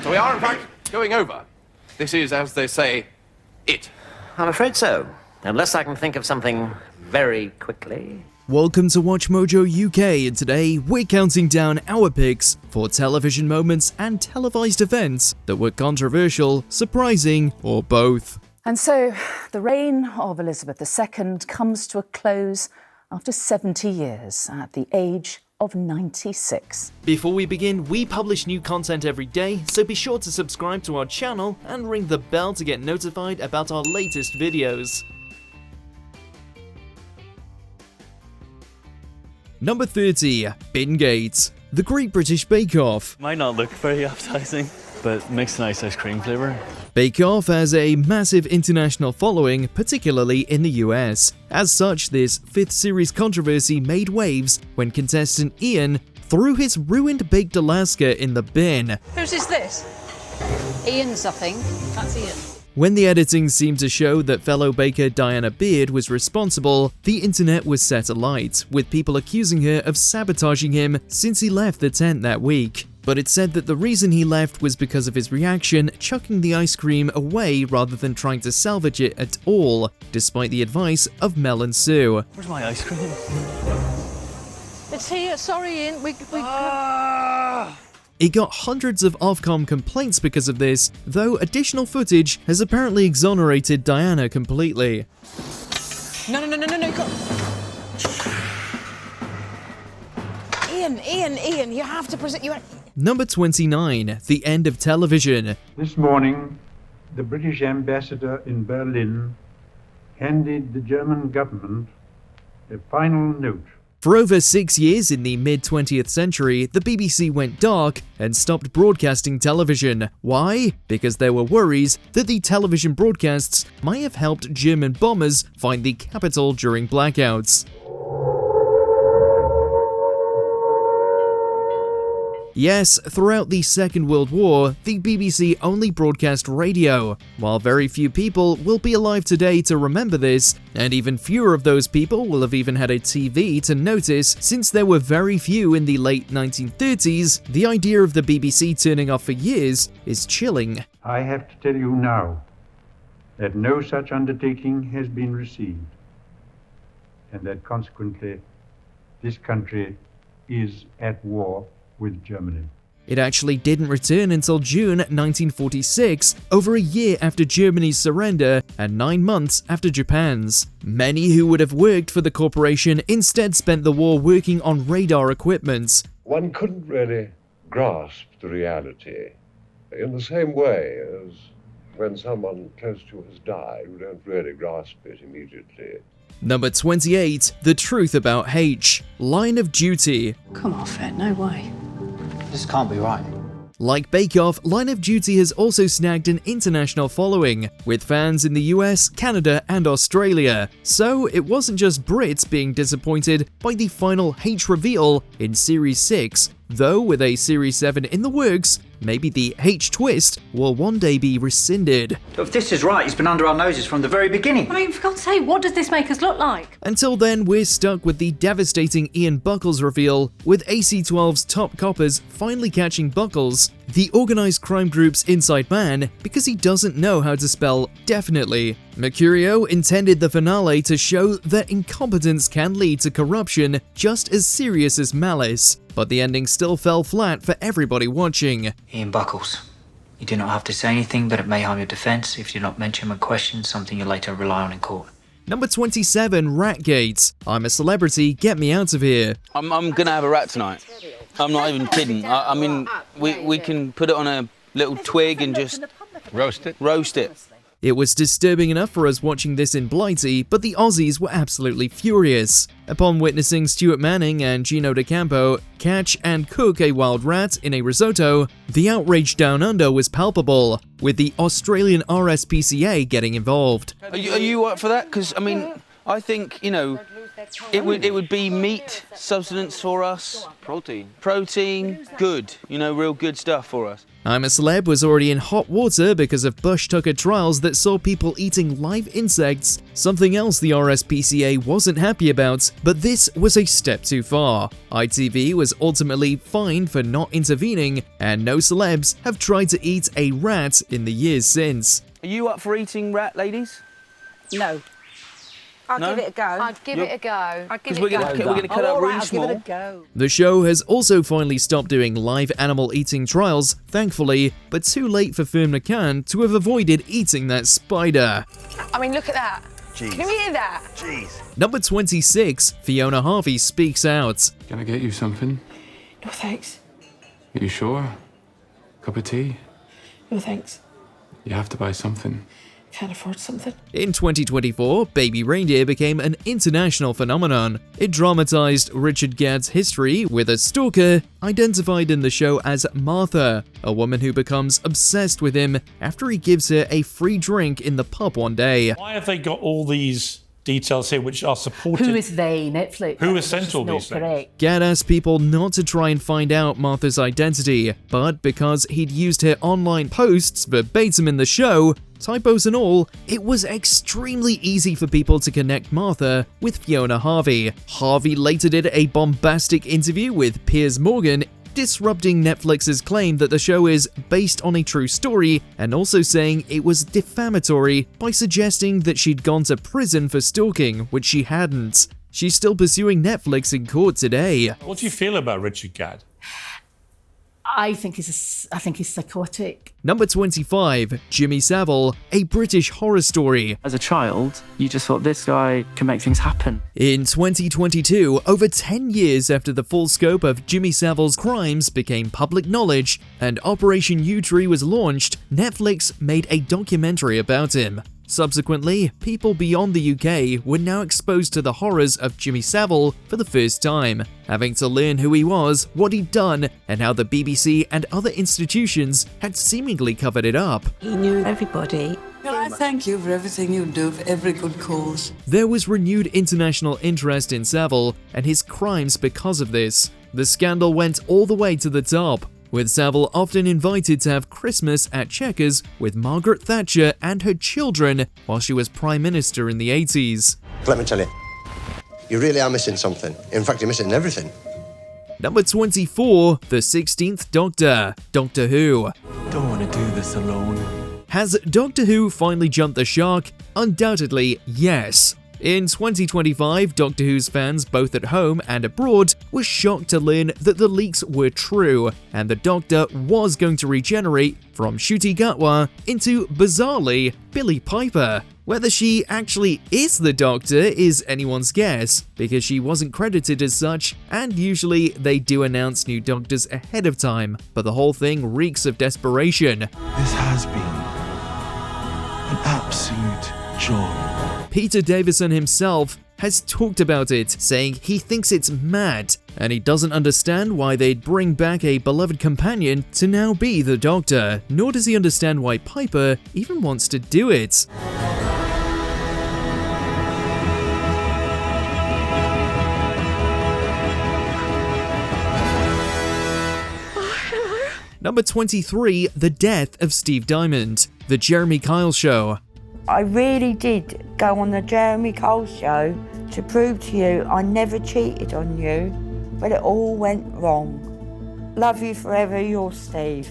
So we are, in fact, going over. This is, as they say, it. I'm afraid so. Unless I can think of something very quickly. Welcome to WatchMojoUK, and today we're counting down our picks for television moments and televised events that were controversial, surprising, or both. And so, the reign of Elizabeth II comes to a close after 70 years at the age of 96. Before we begin, we publish new content every day, so be sure to subscribe to our channel and ring the bell to get notified about our latest videos. Number 30. Bingate. The Great British Bake Off. Might not look very appetizing, but makes a nice ice cream flavour. Bake Off has a massive international following, particularly in the US. As such, this 5th series controversy made waves when contestant Ian threw his ruined baked Alaska in the bin. Whose is this? Ian's, I think. That's Ian. When the editing seemed to show that fellow baker Diana Beard was responsible, the internet was set alight, with people accusing her of sabotaging him since he left the tent that week. But it said that the reason he left was because of his reaction, chucking the ice cream away rather than trying to salvage it at all, despite the advice of Mel and Sue. Where's my ice cream? It's here. Sorry, Ian. It got hundreds of Ofcom complaints because of this, though additional footage has apparently exonerated Diana completely. No. Ian, you have to present. Number 29. The End of Television. This morning, the British ambassador in Berlin handed the German government a final note. For over 6 years in the mid-20th century, the BBC went dark and stopped broadcasting television. Why? Because there were worries that the television broadcasts might have helped German bombers find the capital during blackouts. Yes, throughout the Second World War, the BBC only broadcast radio. While very few people will be alive today to remember this, and even fewer of those people will have even had a TV to notice since there were very few in the late 1930s, the idea of the BBC turning off for years is chilling. I have to tell you now that no such undertaking has been received, and that consequently this country is at war with Germany. It actually didn't return until June 1946, over a year after Germany's surrender and 9 months after Japan's. Many who would have worked for the corporation instead spent the war working on radar equipment. One couldn't really grasp the reality in the same way as when someone close to you has died, you don't really grasp it immediately. Number 28. The Truth About H. Line of Duty. Come off it. No way. This can't be right. Like Bake Off, Line of Duty has also snagged an international following, with fans in the US, Canada, and Australia. So it wasn't just Brits being disappointed by the final H reveal in Series 6, though with a Series 7 in the works, maybe the H twist will one day be rescinded. If this is right, it's been under our noses from the very beginning. I mean, for God's sake, what does this make us look like? Until then, we're stuck with the devastating Ian Buckles reveal, with AC-12's top coppers finally catching Buckles, the organised crime group's inside man, because he doesn't know how to spell definitely. Mercurio intended the finale to show that incompetence can lead to corruption just as serious as malice, but the ending still fell flat for everybody watching. Ian Buckles, you do not have to say anything, but it may harm your defence if you do not mention and question something you later rely on in court. Number 27, Ratgate. I'm a celebrity, get me out of here. I'm gonna have a rat tonight. I'm not even kidding. I mean, we can put it on a little twig and just Roast it. roast it. It was disturbing enough for us watching this in Blighty, but the Aussies were absolutely furious. Upon witnessing Stuart Manning and Gino D'Acampo catch and cook a wild rat in a risotto, the outrage down under was palpable, with the Australian RSPCA getting involved. Are you up for that? Because, I mean, I think, you know, it would be meat substance for us. Protein, good, you know, real good stuff for us. I'm a Celeb was already in hot water because of Bush Tucker trials that saw people eating live insects, something else the RSPCA wasn't happy about, but this was a step too far. ITV was ultimately fined for not intervening, and no celebs have tried to eat a rat in the years since. Are you up for eating rat, ladies? No. I'll No? give it a go. I'd give it a go. I'll give Because it we're a go. going to cut out really small. I'll give it a go. The show has also finally stopped doing live animal eating trials, thankfully, but too late for Fern McCann to have avoided eating that spider. I mean, look at that. Jeez. Can you hear that? Jeez. Number 26, Fiona Harvey speaks out. Can I get you something? No thanks. Are you sure? Cup of tea? No thanks. You have to buy something. Can't afford something. In 2024, Baby Reindeer became an international phenomenon. It dramatized Richard Gadd's history with a stalker, identified in the show as Martha, a woman who becomes obsessed with him after he gives her a free drink in the pub one day. Why have they got all these details here which are supported? Who is they? Netflix. Who has sent all these things? Correct. Gadd asked people not to try and find out Martha's identity, but because he'd used her online posts verbatim in the show, typos and all, it was extremely easy for people to connect Martha with Fiona Harvey. Harvey later did a bombastic interview with Piers Morgan, disrupting Netflix's claim that the show is based on a true story, and also saying it was defamatory by suggesting that she'd gone to prison for stalking, which she hadn't. She's still pursuing Netflix in court today. What do you feel about Richard Gadd? I think he's psychotic. Number 25, Jimmy Savile, a British horror story. As a child, you just thought this guy can make things happen. In 2022, over 10 years after the full scope of Jimmy Savile's crimes became public knowledge and Operation U-Tree was launched, Netflix made a documentary about him. Subsequently, people beyond the UK were now exposed to the horrors of Jimmy Savile for the first time, having to learn who he was, what he'd done, and how the BBC and other institutions had seemingly covered it up. He knew everybody. Well, I thank you for everything you do for every good cause. There was renewed international interest in Savile and his crimes because of this. The scandal went all the way to the top, with Savile often invited to have Christmas at Chequers with Margaret Thatcher and her children while she was Prime Minister in the 80s. Let me tell you, you really are missing something. In fact, you're missing everything. Number 24, The 16th Doctor, Doctor Who. Don't want to do this alone. Has Doctor Who finally jumped the shark? Undoubtedly, yes. In 2025, Doctor Who's fans both at home and abroad were shocked to learn that the leaks were true, and the Doctor was going to regenerate from Ncuti Gatwa into, bizarrely, Billie Piper. Whether she actually is the Doctor is anyone's guess, because she wasn't credited as such, and usually they do announce new Doctors ahead of time, but the whole thing reeks of desperation. This has been an absolute joy. Peter Davison himself has talked about it, saying he thinks it's mad, and he doesn't understand why they'd bring back a beloved companion to now be the Doctor, nor does he understand why Piper even wants to do it. Number 23, The Death of Steve Diamond, The Jeremy Kyle Show. I really did go on the Jeremy Kyle show to prove to you I never cheated on you, but it all went wrong. Love you forever, your Steve.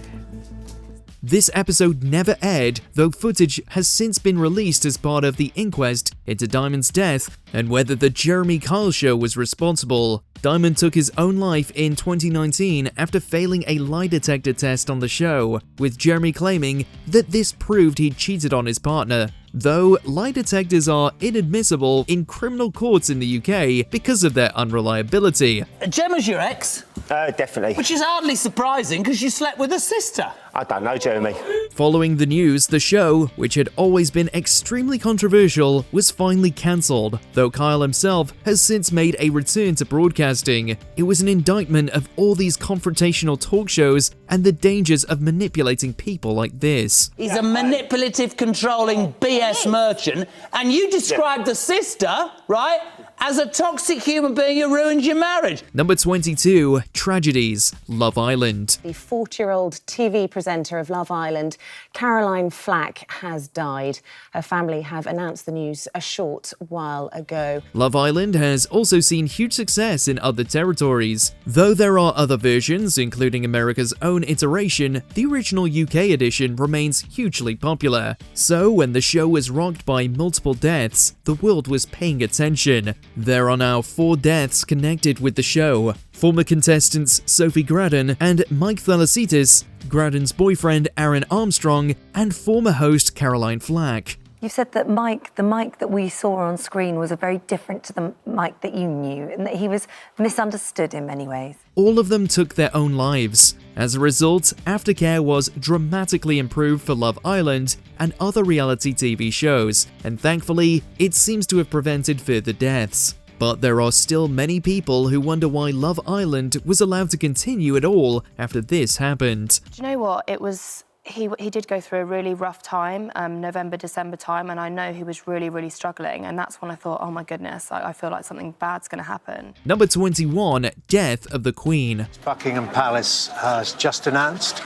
This episode never aired, though footage has since been released as part of the inquest into Diamond's death and whether the Jeremy Kyle Show was responsible. Diamond took his own life in 2019 after failing a lie detector test on the show, with Jeremy claiming that this proved he'd cheated on his partner. Though lie detectors are inadmissible in criminal courts in the UK because of their unreliability. Gemma's your ex? Definitely. Which is hardly surprising because you slept with her sister. I don't know, Jeremy. Following the news, the show, which had always been extremely controversial, was finally cancelled, though Kyle himself has since made a return to broadcasting. It was an indictment of all these confrontational talk shows and the dangers of manipulating people like this. He's a manipulative, controlling BS merchant, and you described the sister, right, As a toxic human being, it ruins your marriage. Number 22, Tragedies, Love Island. The 40-year-old TV presenter of Love Island, Caroline Flack, has died. Her family have announced the news a short while ago. Love Island has also seen huge success in other territories. Though there are other versions, including America's own iteration, the original UK edition remains hugely popular. So when the show was rocked by multiple deaths, the world was paying attention. There are now 4 deaths connected with the show. Former contestants Sophie Graddon and Mike Thalasitis, Graddon's boyfriend Aaron Armstrong, and former host Caroline Flack. You said that the Mike that we saw on screen was very different to the Mike that you knew, and that he was misunderstood in many ways. All of them took their own lives. As a result, aftercare was dramatically improved for Love Island and other reality TV shows, and thankfully, it seems to have prevented further deaths. But there are still many people who wonder why Love Island was allowed to continue at all after this happened. Do you know what? It was... He did go through a really rough time, November, December time, and I know he was really, really struggling, and that's when I thought, oh my goodness, I feel like something bad's going to happen. Number 21, Death of the Queen. Buckingham Palace has just announced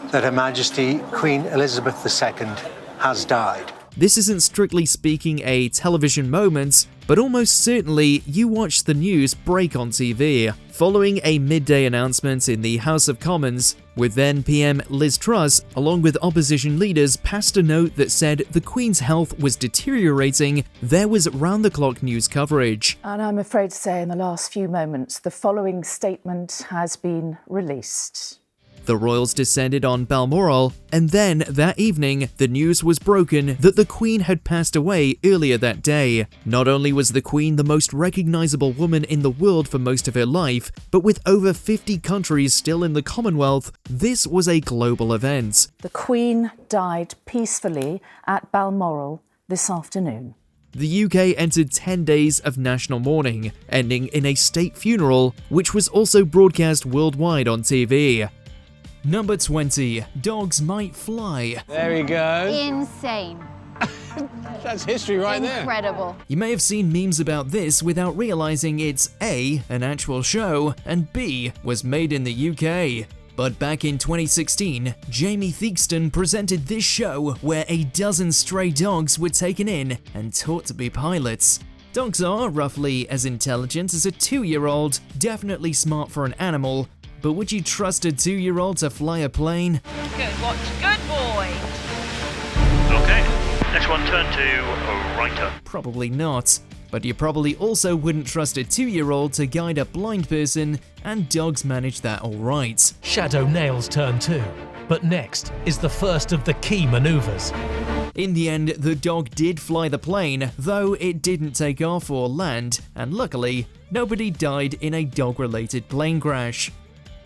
that Her Majesty Queen Elizabeth II has died. This isn't strictly speaking a television moment, but almost certainly you watched the news break on TV. Following a midday announcement in the House of Commons, with then PM Liz Truss, along with opposition leaders, passed a note that said the Queen's health was deteriorating, there was round-the-clock news coverage. And I'm afraid to say in the last few moments, the following statement has been released. The royals descended on Balmoral, and then that evening, the news was broken that the Queen had passed away earlier that day. Not only was the Queen the most recognizable woman in the world for most of her life, but with over 50 countries still in the Commonwealth, this was a global event. The Queen died peacefully at Balmoral this afternoon. The UK entered 10 days of national mourning, ending in a state funeral, which was also broadcast worldwide on TV. Number 20, Dogs Might Fly. There we go. Insane. That's history right there. Incredible. You may have seen memes about this without realizing it's A, an actual show, and B, was made in the UK. But back in 2016, Jamie Theakston presented this show where a dozen stray dogs were taken in and taught to be pilots. Dogs are roughly as intelligent as a 2-year-old, definitely smart for an animal, but would you trust a 2-year-old to fly a plane? Good watch, good boy. Okay, next one turn to writer. Probably not. But you probably also wouldn't trust a 2-year-old to guide a blind person, and dogs manage that alright. Shadow nails turn 2, but next is the first of the key maneuvers. In the end, the dog did fly the plane, though it didn't take off or land, and luckily, nobody died in a dog-related plane crash.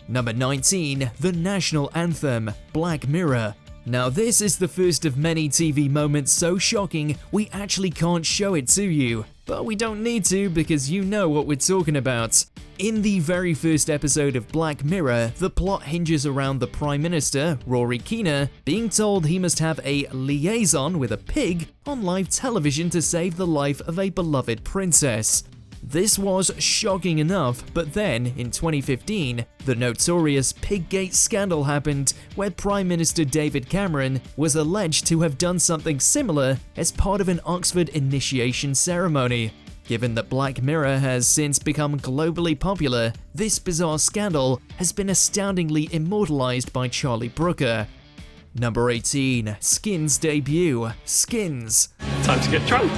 Number 19, the national anthem, Black Mirror. Now this is the first of many TV moments so shocking we actually can't show it to you. But we don't need to because you know what we're talking about. In the very first episode of Black Mirror, the plot hinges around the Prime Minister, Rory Kinnear, being told he must have a liaison with a pig on live television to save the life of a beloved princess. This was shocking enough, but then, in 2015, the notorious Piggate scandal happened, where Prime Minister David Cameron was alleged to have done something similar as part of an Oxford initiation ceremony. Given that Black Mirror has since become globally popular, this bizarre scandal has been astoundingly immortalized by Charlie Brooker. Number 18, Skins debut, Skins. Time to get drunk.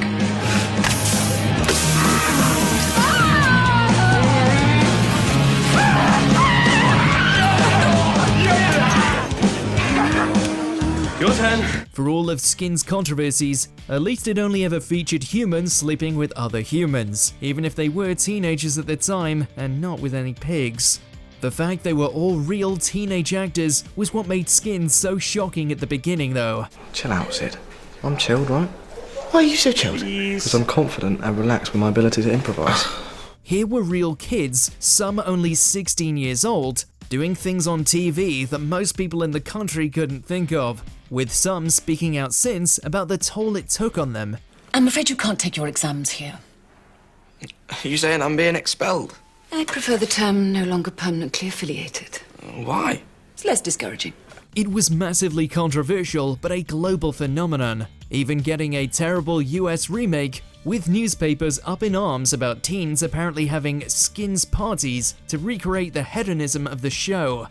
Your turn. For all of Skins' controversies, at least it only ever featured humans sleeping with other humans, even if they were teenagers at the time and not with any pigs. The fact they were all real teenage actors was what made Skins so shocking at the beginning though. Chill out, Sid. I'm chilled, right? Why are you so chilled? Because I'm confident and relaxed with my ability to improvise. Here were real kids, some only 16 years old, doing things on TV that most people in the country couldn't think of, with some speaking out since about the toll it took on them. I'm afraid you can't take your exams here. Are you saying I'm being expelled? I prefer the term no longer permanently affiliated. Why? It's less discouraging. It was massively controversial, but a global phenomenon, even getting a terrible US remake, with newspapers up in arms about teens apparently having skins parties to recreate the hedonism of the show.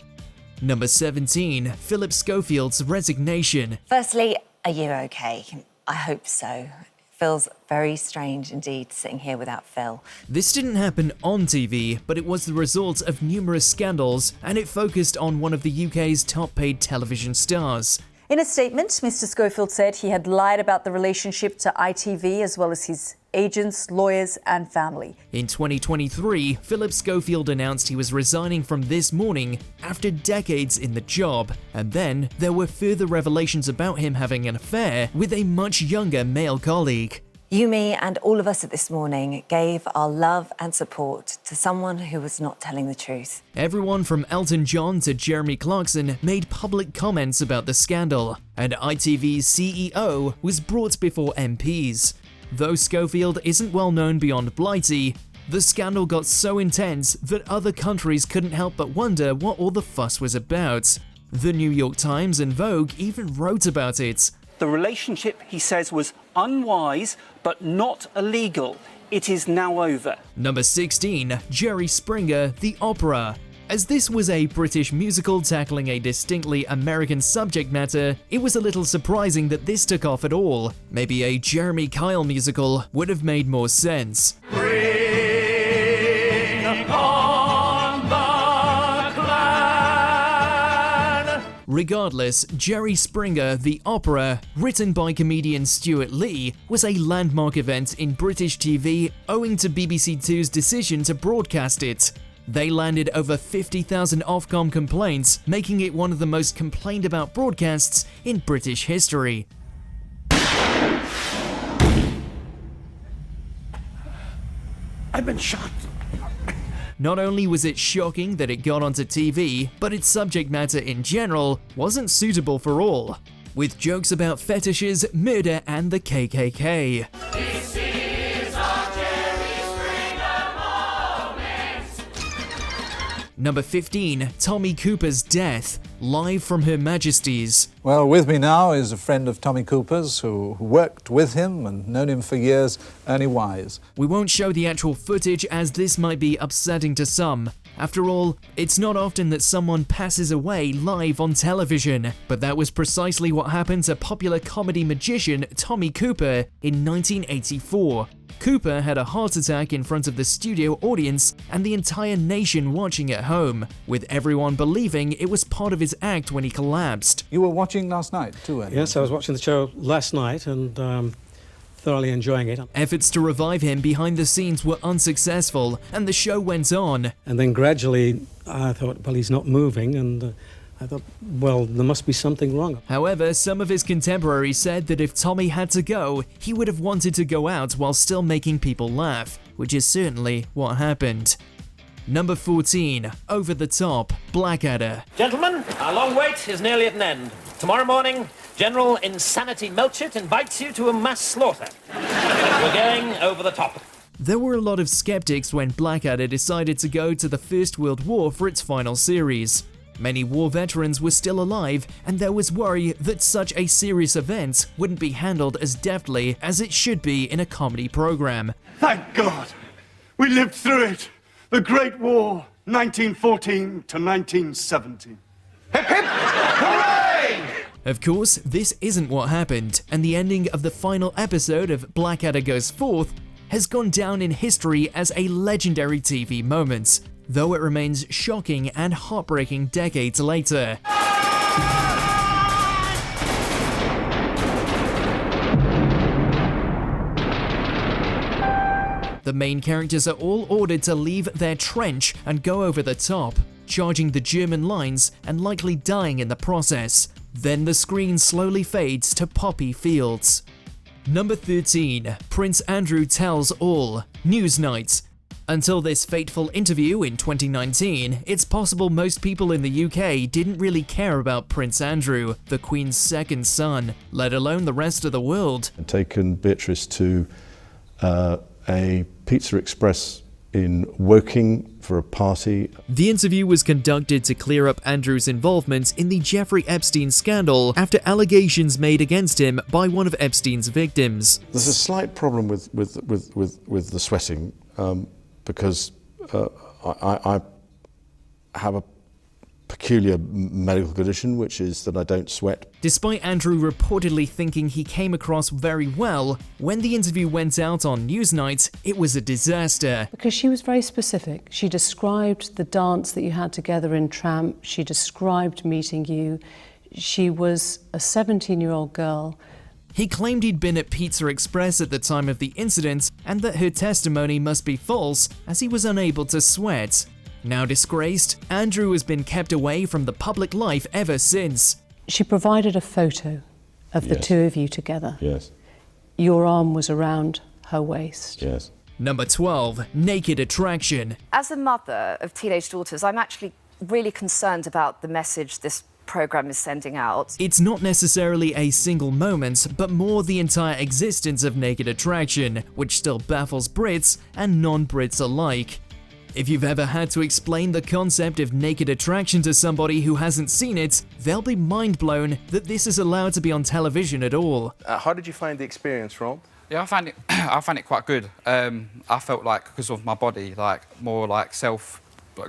Number 17, Phillip Schofield's resignation. Firstly, are you okay? I hope so. Feels very strange indeed sitting here without Phil. This didn't happen on TV, but it was the result of numerous scandals, and it focused on one of the UK's top-paid television stars. In a statement, Mr. Schofield said he had lied about the relationship to ITV as well as his agents, lawyers and family. In 2023, Phillip Schofield announced he was resigning from This Morning after decades in the job, and then there were further revelations about him having an affair with a much younger male colleague. You, me and all of us at This Morning gave our love and support to someone who was not telling the truth. Everyone from Elton John to Jeremy Clarkson made public comments about the scandal, and ITV's CEO was brought before MPs. Though Schofield isn't well known beyond Blighty, the scandal got so intense that other countries couldn't help but wonder what all the fuss was about. The New York Times and Vogue even wrote about it. The relationship, he says, was unwise but not illegal. It is now over. Number 16, Jerry Springer, The Opera. As this was a British musical tackling a distinctly American subject matter, it was a little surprising that this took off at all. Maybe a Jeremy Kyle musical would have made more sense. Bring upon the clan. Regardless, Jerry Springer, The Opera, written by comedian Stuart Lee, was a landmark event in British TV owing to BBC Two's decision to broadcast it. They landed over 50,000 Ofcom complaints, making it one of the most complained about broadcasts in British history. I've been shot. Not only was it shocking that it got onto TV, but its subject matter in general wasn't suitable for all, with jokes about fetishes, murder, and the KKK. This is our Jerry Springer moment. Number 15, Tommy Cooper's death, live from Her Majesty's. Well, with me now is a friend of Tommy Cooper's who worked with him and known him for years, Ernie Wise. We won't show the actual footage as this might be upsetting to some. After all, it's not often that someone passes away live on television, but that was precisely what happened to popular comedy magician Tommy Cooper in 1984. Cooper had a heart attack in front of the studio audience and the entire nation watching at home, with everyone believing it was part of his act when he collapsed. You were watching last night too, Ernie? Yes, I was watching the show last night and thoroughly enjoying it. Efforts to revive him behind the scenes were unsuccessful, and the show went on. And then gradually I thought, well, he's not moving, and I thought, well, there must be something wrong. However, some of his contemporaries said that if Tommy had to go, he would have wanted to go out while still making people laugh, which is certainly what happened. Number 14, Over the Top, Blackadder. Gentlemen, our long wait is nearly at an end. Tomorrow morning, General Insanity Melchett invites you to a mass slaughter. We're going over the top. There were a lot of skeptics when Blackadder decided to go to the First World War for its final series. Many war veterans were still alive, and there was worry that such a serious event wouldn't be handled as deftly as it should be in a comedy program. Thank God. We lived through it. The Great War, 1914 to 1917. Hip hip! Hooray! Of course, this isn't what happened, and the ending of the final episode of Blackadder Goes Forth has gone down in history as a legendary TV moment, though it remains shocking and heartbreaking decades later. The main characters are all ordered to leave their trench and go over the top, charging the German lines and likely dying in the process. Then the screen slowly fades to poppy fields. Number 13, Prince Andrew Tells All, Newsnight. Until this fateful interview in 2019, it's possible most people in the UK didn't really care about Prince Andrew, the Queen's second son, let alone the rest of the world. Taken Beatrice to a Pizza Express in Woking for a party. The interview was conducted to clear up Andrew's involvement in the Jeffrey Epstein scandal after allegations made against him by one of Epstein's victims. There's a slight problem with the sweating because I have a peculiar medical condition, which is that I don't sweat. Despite Andrew reportedly thinking he came across very well, when the interview went out on Newsnight, it was a disaster. Because she was very specific. She described the dance that you had together in Tramp. She described meeting you. She was a 17-year-old girl. He claimed he'd been at Pizza Express at the time of the incident and that her testimony must be false as he was unable to sweat. Now disgraced, Andrew has been kept away from the public life ever since. She provided a photo of the two of you together. Yes. Your arm was around her waist. Yes. Number 12, naked attraction. As a mother of teenage daughters, I'm actually really concerned about the message this programme is sending out. It's not necessarily a single moment, but more the entire existence of naked attraction, which still baffles Brits and non-Brits alike. If you've ever had to explain the concept of naked attraction to somebody who hasn't seen it, they'll be mind blown that this is allowed to be on television at all. How did you find the experience, Rob? Yeah, I found it quite good. I felt like, because of my body, like more like because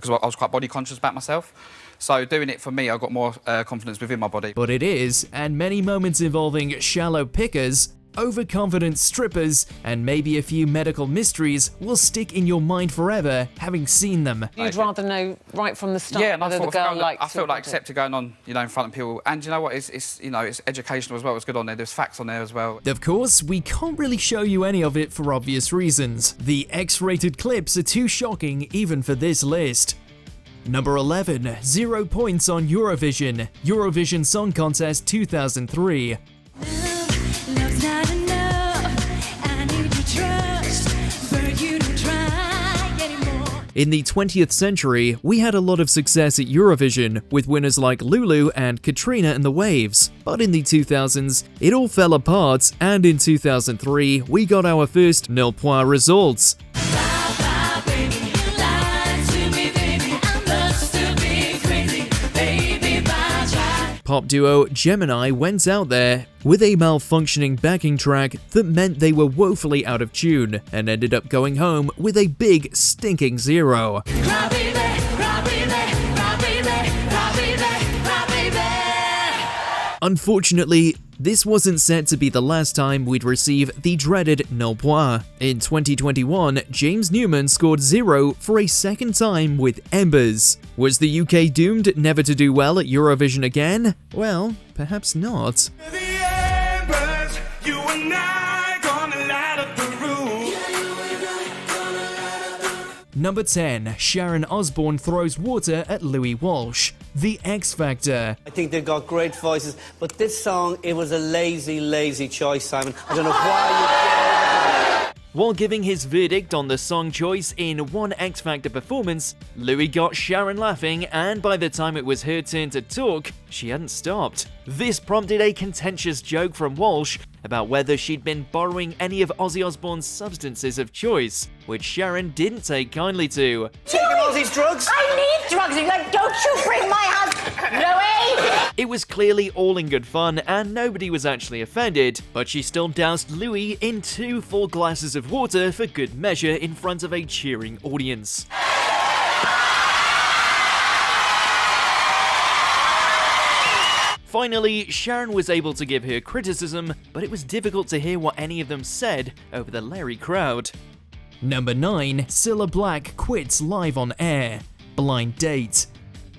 I was quite body conscious about myself. So doing it for me, I got more confidence within my body. But it is, and many moments involving shallow pickers, overconfident strippers, and maybe a few medical mysteries will stick in your mind forever, having seen them. You'd rather know right from the start whether the girl liked I felt like accepted going on, in front of people. And you know what? It's educational as well. It's good on there. There's facts on there as well. Of course, we can't really show you any of it for obvious reasons. The X-rated clips are too shocking even for this list. Number 11, 0 points on Eurovision. Eurovision Song Contest 2003. In the 20th century, we had a lot of success at Eurovision, with winners like Lulu and Katrina and the Waves. But in the 2000s, it all fell apart, and in 2003, we got our first nil point results. Pop duo Gemini went out there with a malfunctioning backing track that meant they were woefully out of tune and ended up going home with a big stinking 0. Unfortunately, this wasn't set to be the last time we'd receive the dreaded nil point. In 2021, James Newman scored 0 for a second time with Embers. Was the UK doomed never to do well at Eurovision again? Well, perhaps not. Number 10, Sharon Osbourne throws water at Louis Walsh. The X Factor. I think they've got great voices, but this song, it was a lazy choice, Simon. I don't know why you... While giving his verdict on the song choice in one X Factor performance, Louis got Sharon laughing, and by the time it was her turn to talk, she hadn't stopped. This prompted a contentious joke from Walsh about whether she'd been borrowing any of Ozzy Osbourne's substances of choice, which Sharon didn't take kindly to. Taking Ozzy's drugs? I need drugs! He's like, don't you bring my husband, Louis! It was clearly all in good fun, and nobody was actually offended, but she still doused Louis in 2 full glasses of water for good measure in front of a cheering audience. Finally, Sharon was able to give her criticism, but it was difficult to hear what any of them said over the Larry crowd. Number 9, Cilla Black quits live on air. Blind Date.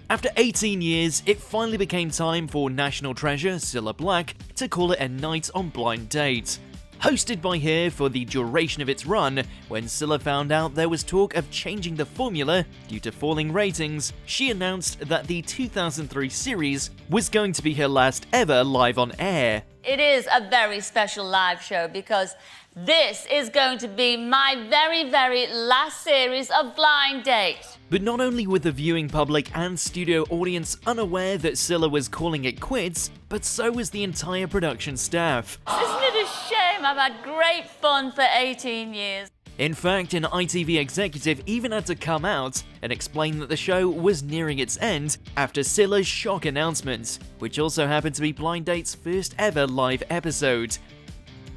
After 18 years, it finally became time for national treasure Cilla Black to call it a night on Blind Date. Hosted by her for the duration of its run, when Cilla found out there was talk of changing the formula due to falling ratings, she announced that the 2003 series was going to be her last ever live on air. It is a very special live show because this is going to be my very last series of Blind Date. But not only were the viewing public and studio audience unaware that Cilla was calling it quits, but so was the entire production staff. Isn't it a shame? I've had great fun for 18 years. In fact, an ITV executive even had to come out and explain that the show was nearing its end after Cilla's shock announcement, which also happened to be Blind Date's first ever live episode.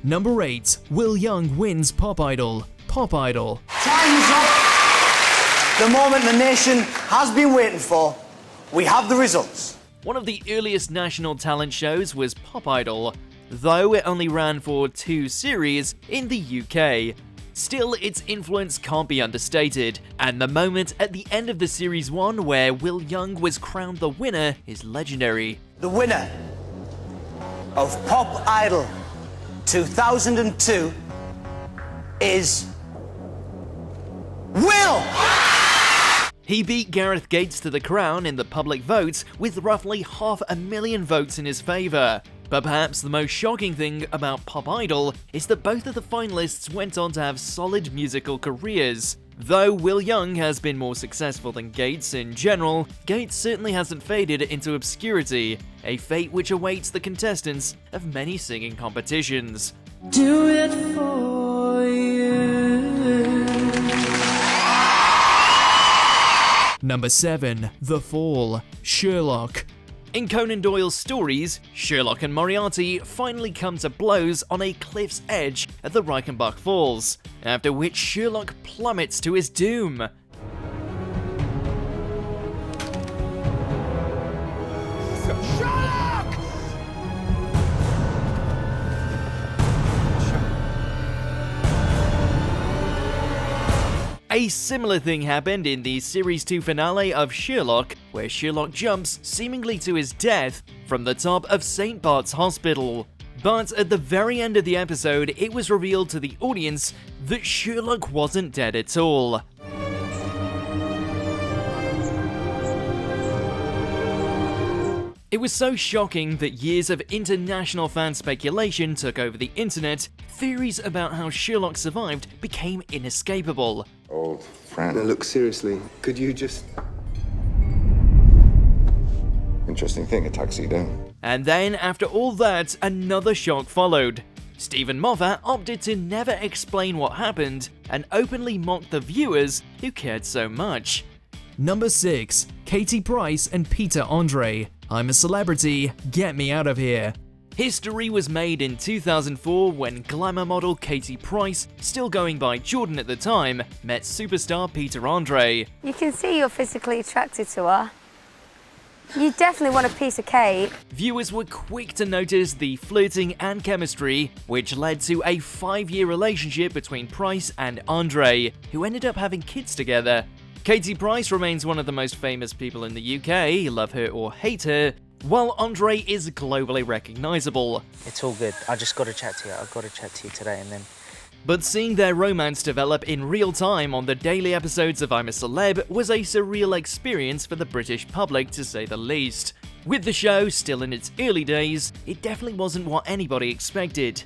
Number 8. Will Young wins Pop Idol. Pop Idol. Time's up! The moment the nation has been waiting for. We have the results. One of the earliest national talent shows was Pop Idol, though it only ran for 2 series in the UK. Still, its influence can't be understated, and the moment at the end of the Series 1 where Will Young was crowned the winner is legendary. The winner of Pop Idol 2002 is Will! He beat Gareth Gates to the crown in the public vote with roughly 500,000 votes in his favour. But perhaps the most shocking thing about Pop Idol is that both of the finalists went on to have solid musical careers. Though Will Young has been more successful than Gates in general, Gates certainly hasn't faded into obscurity, a fate which awaits the contestants of many singing competitions. Do it for you. Number 7. The Fall. Sherlock. In Conan Doyle's stories, Sherlock and Moriarty finally come to blows on a cliff's edge at the Reichenbach Falls, after which Sherlock plummets to his doom. A similar thing happened in the Series 2 finale of Sherlock, where Sherlock jumps, seemingly to his death, from the top of St. Bart's Hospital. But at the very end of the episode, it was revealed to the audience that Sherlock wasn't dead at all. It was so shocking that years of international fan speculation took over the internet. Theories about how Sherlock survived became inescapable. Old friend. No, look, seriously, could you just... Interesting thing, a tuxedo. And then, after all that, another shock followed. Stephen Moffat opted to never explain what happened and openly mocked the viewers who cared so much. Number 6. Katie Price and Peter Andre. I'm a celebrity, get me out of here. History was made in 2004 when glamour model Katie Price, still going by Jordan at the time, met superstar Peter Andre. You can see you're physically attracted to her. You definitely want a piece of cake. Viewers were quick to notice the flirting and chemistry, which led to a 5-year relationship between Price and Andre, who ended up having kids together. Katie Price remains one of the most famous people in the UK, love her or hate her, while Andre is globally recognisable. It's all good. I just got to chat to you. I've got to chat to you today and then... But seeing their romance develop in real time on the daily episodes of I'm a Celeb was a surreal experience for the British public, to say the least. With the show still in its early days, it definitely wasn't what anybody expected.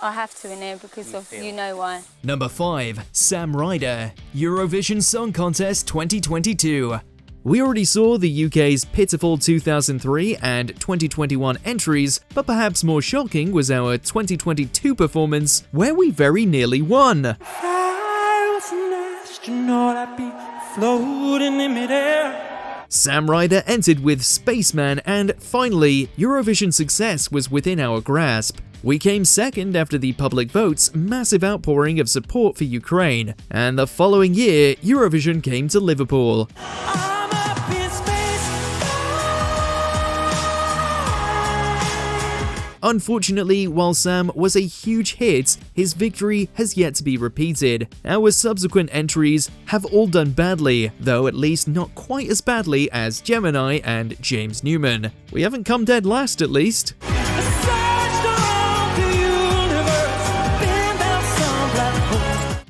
I have to in here because of you know why. Number 5. Sam Ryder, Eurovision Song Contest 2022. We already saw the UK's pitiful 2003 and 2021 entries, but perhaps more shocking was our 2022 performance, where we very nearly won. If I was an astronaut, I'd be floating in midair. Sam Ryder entered with Spaceman, and finally, Eurovision success was within our grasp. We came second after the public vote's massive outpouring of support for Ukraine, and the following year, Eurovision came to Liverpool. Unfortunately, while Sam was a huge hit, his victory has yet to be repeated. Our subsequent entries have all done badly, though at least not quite as badly as Gemini and James Newman. We haven't come dead last, at least.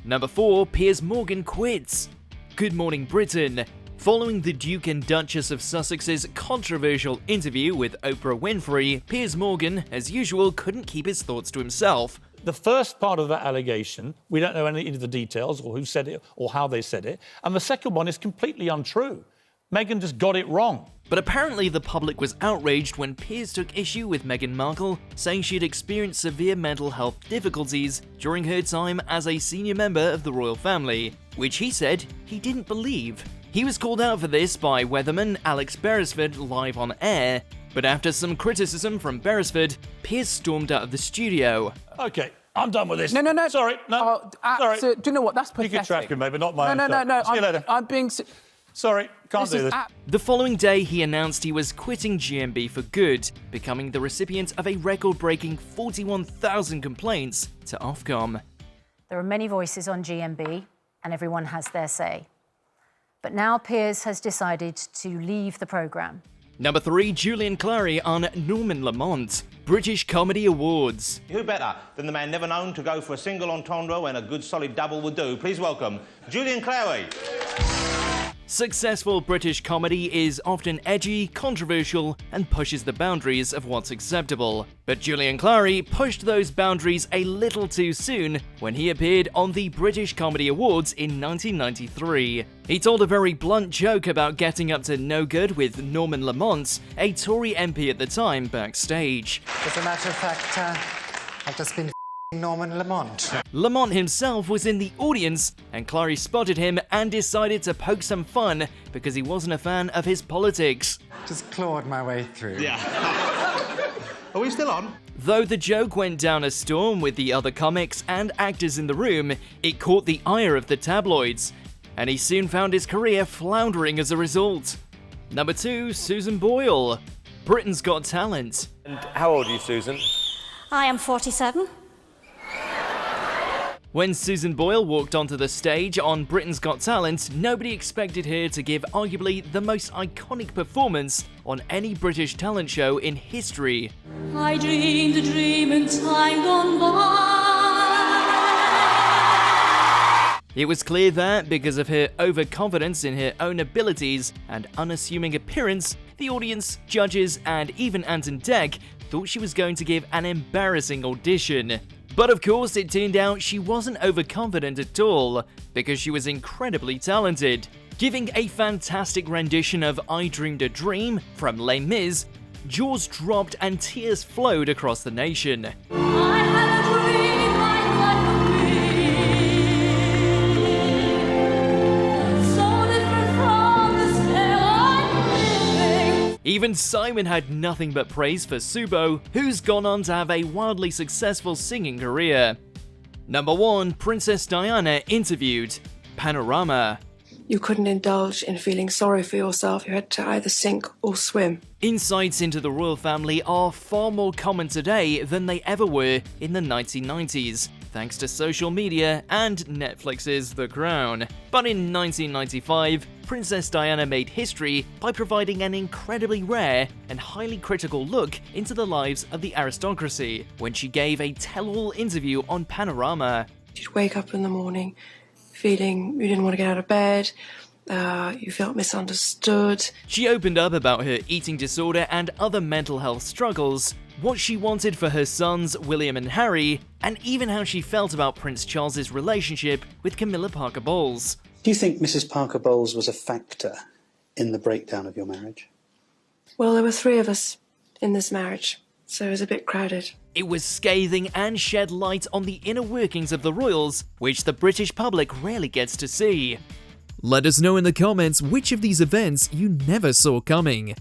Number 4, Piers Morgan quits. Good Morning Britain. Following the Duke and Duchess of Sussex's controversial interview with Oprah Winfrey, Piers Morgan, as usual, couldn't keep his thoughts to himself. The first part of that allegation, we don't know any of the details or who said it or how they said it. And the second one is completely untrue. Meghan just got it wrong. But apparently the public was outraged when Piers took issue with Meghan Markle, saying she'd experienced severe mental health difficulties during her time as a senior member of the royal family, which he said he didn't believe. He was called out for this by weatherman Alex Beresford live on air, but after some criticism from Beresford, Piers stormed out of the studio. OK, I'm done with this. No. Sorry, no. Sorry. So, do you know what? That's pathetic. You can track him, maybe, not my No. See you later. I'm being... Sorry, can't do this. The following day, he announced he was quitting GMB for good, becoming the recipient of a record-breaking 41,000 complaints to Ofcom. There are many voices on GMB, and everyone has their say. But now Piers has decided to leave the programme. Number 3, Julian Clary on Norman Lamont, British Comedy Awards. Who better than the man never known to go for a single entendre when a good solid double would do? Please welcome Julian Clary. Successful British comedy is often edgy, controversial, and pushes the boundaries of what's acceptable. But Julian Clary pushed those boundaries a little too soon when he appeared on the British Comedy Awards in 1993. He told a very blunt joke about getting up to no good with Norman Lamont, a Tory MP at the time, backstage. As a matter of fact, I've just been Norman Lamont. Lamont himself was in the audience, and Clary spotted him and decided to poke some fun because he wasn't a fan of his politics. Just clawed my way through. Yeah. Are we still on? Though the joke went down a storm with the other comics and actors in the room, it caught the ire of the tabloids, and he soon found his career floundering as a result. Number 2, Susan Boyle, Britain's Got Talent. And how old are you, Susan? I am 47. When Susan Boyle walked onto the stage on Britain's Got Talent, nobody expected her to give arguably the most iconic performance on any British talent show in history. I dreamed a dream in time gone by. It was clear that, because of her overconfidence in her own abilities and unassuming appearance, the audience, judges, and even Anton Deck thought she was going to give an embarrassing audition. But of course, it turned out she wasn't overconfident at all, because she was incredibly talented. Giving a fantastic rendition of I Dreamed a Dream from Les Mis, jaws dropped and tears flowed across the nation. I had a dream like so different from this hell I'm living. Even Simon had nothing but praise for Subo, who's gone on to have a wildly successful singing career. Number 1, Princess Diana interviewed, Panorama. You couldn't indulge in feeling sorry for yourself. You had to either sink or swim. Insights into the royal family are far more common today than they ever were in the 1990s, thanks to social media and Netflix's The Crown. But in 1995, Princess Diana made history by providing an incredibly rare and highly critical look into the lives of the aristocracy when she gave a tell-all interview on Panorama. You'd wake up in the morning feeling you didn't want to get out of bed, you felt misunderstood. She opened up about her eating disorder and other mental health struggles, what she wanted for her sons William and Harry, and even how she felt about Prince Charles's relationship with Camilla Parker Bowles. Do you think Mrs. Parker Bowles was a factor in the breakdown of your marriage? Well, there were 3 of us in this marriage, so it was a bit crowded. It was scathing and shed light on the inner workings of the royals, which the British public rarely gets to see. Let us know in the comments which of these events you never saw coming.